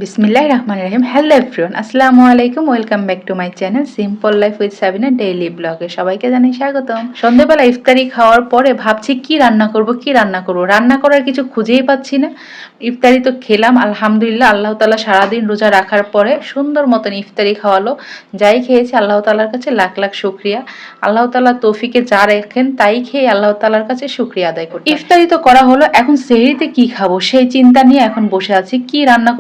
বিসমিল্লাহির রহমানির রহিম। Hello everyone, আসসালামু আলাইকুম। Welcome back to my channel simple life with Sabina daily ব্লগে সবাইকে জানাই স্বাগতম। সন্ধ্যাবেলা ইফতারি খাওয়ার পরে ভাবছি কি রান্না করব। রান্না করার কিছু খুঁজেই পাচ্ছি না। ইফতারি তো খেলাম আলহামদুলিল্লাহ, আল্লাহ তাআলা সারাদিন রোজা রাখার পরে সুন্দর মতন ইফতারি খাওয়ালো। যাই খেয়েছি আল্লাহ তাআলার কাছে লাখ লাখ শুকরিয়া। আল্লাহ তাআলা তৌফিকে যা রাখেন তাই খেয়ে আল্লাহ তাআলার কাছে শুকরিয়া আদায় করি। ইফতারি তো করা হলো, এখন সেহরিতে কি খাবো সেই চিন্তা নিয়ে এখন বসে আছি। কি রান্না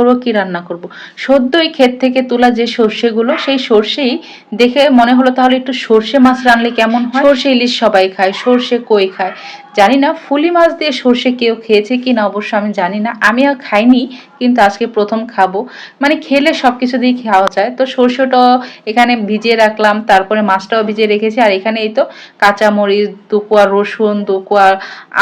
করব। সদ্যই ক্ষেত থেকে তোলা যে সর্ষেগুলো, সেই সর্ষেই দেখে মনে হলো তাহলে একটু সর্ষে মাছ রানলে কেমন হয়। সর্ষে ইলিশ সবাই খায়, সর্ষে কই খায়, জানি না ফুলি মাছ দিয়ে সর্ষে কেউ খেয়েছে কি না অবশ্য আমি জানি না, আমিও খাইনি, কিন্তু আজকে প্রথম খাবো। মানে খেলে সবকিছু দিয়ে খাওয়া যায়। তো সর্ষেটা এখানে ভিজিয়ে রাখলাম, তারপরে মাছটাও ভিজিয়ে রেখেছি, আর এখানে এই তো কাঁচামরিচ, দুকোয়া রসুন, দুকোয়া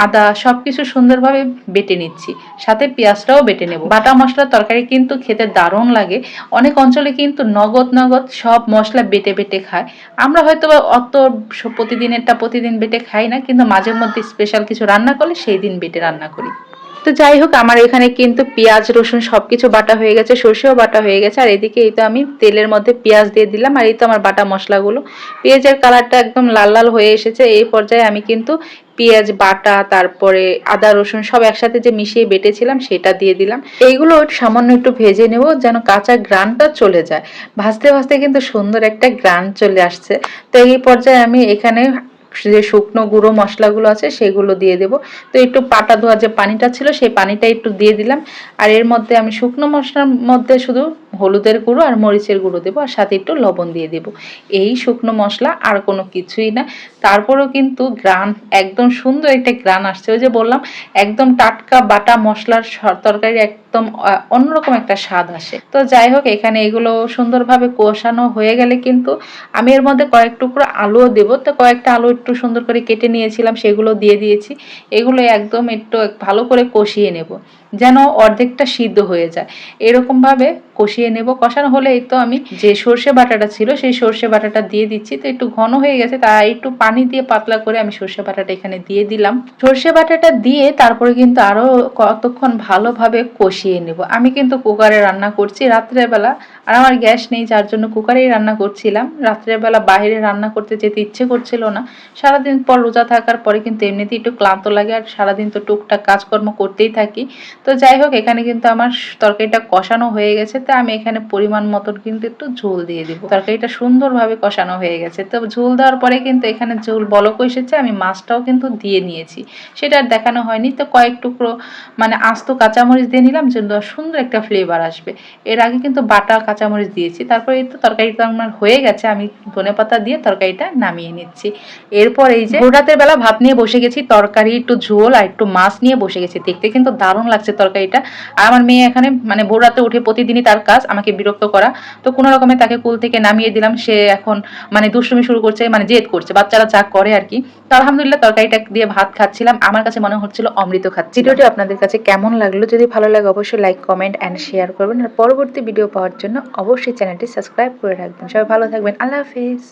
আদা সবকিছু সুন্দরভাবে বেটে নিচ্ছি, সাথে পেঁয়াজটাও বেটে নেব। বাটা মশলার তরকারি কিন্তু খেতে দারুণ লাগে। অনেক অঞ্চলে কিন্তু নগদ নগদ সব মশলা বেটে বেটে খায়। আমরা হয়তো অত প্রতিদিনেরটা প্রতিদিন বেটে খাই না, কিন্তু মাঝে মধ্যে স্পেশাল কিছু রান্না করলে সেই দিন বেটে রান্না করি। তো যাই হোক, আমার এখানে কিন্তু পেঁয়াজ রসুন সবকিছু বাটা হয়ে গেছে, সর্ষেও বাটা হয়ে গেছে, আর এদিকে এই তো আমি তেলের মধ্যে পেঁয়াজ দিয়ে দিলাম, আর এই তো আমার বাটা মশলাগুলো। পেঁয়াজের কালারটা একদম লাল লাল হয়ে এসেছে, এই পর্যায়ে আমি কিন্তু পেঁয়াজ বাটা, তারপরে আদা রসুন সব একসাথে যে মিশিয়ে বেটেছিলাম সেটা দিয়ে দিলাম। এইগুলো সামান্য একটু ভেজে নেব যেন কাঁচা গ্রানটা চলে যায়। ভাজতে ভাজতে কিন্তু সুন্দর একটা গ্রান চলে আসছে। তো এই পর্যায়ে আমি এখানে যে শুকনো গুঁড়ো মশলাগুলো আছে সেগুলো দিয়ে দেব। তো একটু পাটা ধোয়া যে পানিটা ছিল সেই পানিটা একটু দিয়ে দিলাম, আর এর মধ্যে আমি শুকনো মশলার মধ্যে শুধু হলুদের গুঁড়ো আর মরিচের গুঁড়ো দেবো, আর সাথে একটু লবণ দিয়ে দেবো। এই শুকনো মশলা, আর কোনো কিছুই না। তারপরেও কিন্তু গ্রান একদম সুন্দর একটা গ্রান আসছে। ওই যে বললাম, একদম টাটকা বাটা মশলার তরকারি একদম অন্যরকম একটা স্বাদ আসে। তো যাই হোক, এখানে এগুলো সুন্দরভাবে কষানো হয়ে গেলে কিন্তু আমি এর মধ্যে কয়েক টুকরো আলুও দেবো। তো কয়েকটা আলু একটু সুন্দর করে কেটে নিয়েছিলাম, সেগুলো দিয়ে দিয়েছি। এগুলো একদম একটু ভালো করে কষিয়ে নেব যেন অর্ধেকটা সিদ্ধ হয়ে যায়, এরকম ভাবে কষিয়ে নেব। কষানো হলে এই তো আমি যে সর্ষে বাটাটা ছিল সেই সর্ষে বাটাটা দিয়ে দিচ্ছি। তো একটু ঘন হয়ে গেছে, তাই একটু পানি দিয়ে পাতলা করে আমি সর্ষে বাটাটা এখানে দিয়ে দিলাম। সর্ষে বাটাটা দিয়ে তারপরে কিন্তু আরো কতক্ষণ ভালোভাবে কষিয়ে নেব। আমি কিন্তু কুকারে রান্না করছি রাত্রের বেলা, আর আমার গ্যাস নেই, যার জন্য কুকারেই রান্না করছিলাম। রাত্রের বেলা বাইরে রান্না করতে যেতে ইচ্ছে করছিল না। সারাদিন পর রোজা থাকার পরে কিন্তু এমনিতেই একটু ক্লান্ত লাগে, আর সারাদিন তো টুকটাক কাজকর্ম করতেই থাকি। তো যাই হোক, এখানে কিন্তু আমার তরকারিটা কষানো হয়ে গেছে। তো আমি এখানে পরিমাণ মতন কিন্তু একটু ঝোল দিয়ে দিব। তরকারিটা সুন্দরভাবে কষানো হয়ে গেছে। তো ঝোল দেওয়ার পরে কিন্তু এখানে ঝোল বলক এসেছে, আমি মাছটাও কিন্তু দিয়ে নিয়েছি, সেটা আর দেখানো হয়নি। তো কয়েক টুকরো মানে আস্ত কাঁচামরিচ দিয়ে নিলাম, যেন সুন্দর একটা ফ্লেভার আসবে। এর আগে কিন্তু বাটা কাঁচামরিচ দিয়েছি। তারপরে এই তো তরকারিটা আমার হয়ে গেছে, আমি ধনেপাতা দিয়ে তরকারিটা নামিয়ে নিচ্ছি। এরপর এই যে ভোর রাতের বেলা ভাত নিয়ে বসে গেছি, তরকারি একটু ঝোল আর একটু মাছ নিয়ে বসে গেছি। দেখতে কিন্তু দারুণ লাগছে তরকারিটা। আর আমার মেয়ে এখানে মানে ভোর রাতে উঠে প্রতিদিনই তার কাজ আমাকে বিরক্ত করা। তো কোনো রকমে তাকে কুল থেকে নামিয়ে দিলাম। সে এখন মানে দুষ্টুমি শুরু করছে, মানে জেদ করছে, বাচ্চারা যা করে আর কি। তো আলহামদুলিল্লাহ তরকারিটা দিয়ে ভাত খাচ্ছিলাম, আমার কাছে মনে হচ্ছিল অমৃত খাচ্ছি। ভিডিওটি আপনাদের কাছে কেমন লাগলো? যদি ভালো লাগে অবশ্যই লাইক কমেন্ট এন্ড শেয়ার করবেন, আর পরবর্তী ভিডিও পাওয়ার জন্য অবশ্যই চ্যানেলটি সাবস্ক্রাইব করে রাখবেন। সবাই ভালো থাকবেন, আল্লাহ হাফেজ।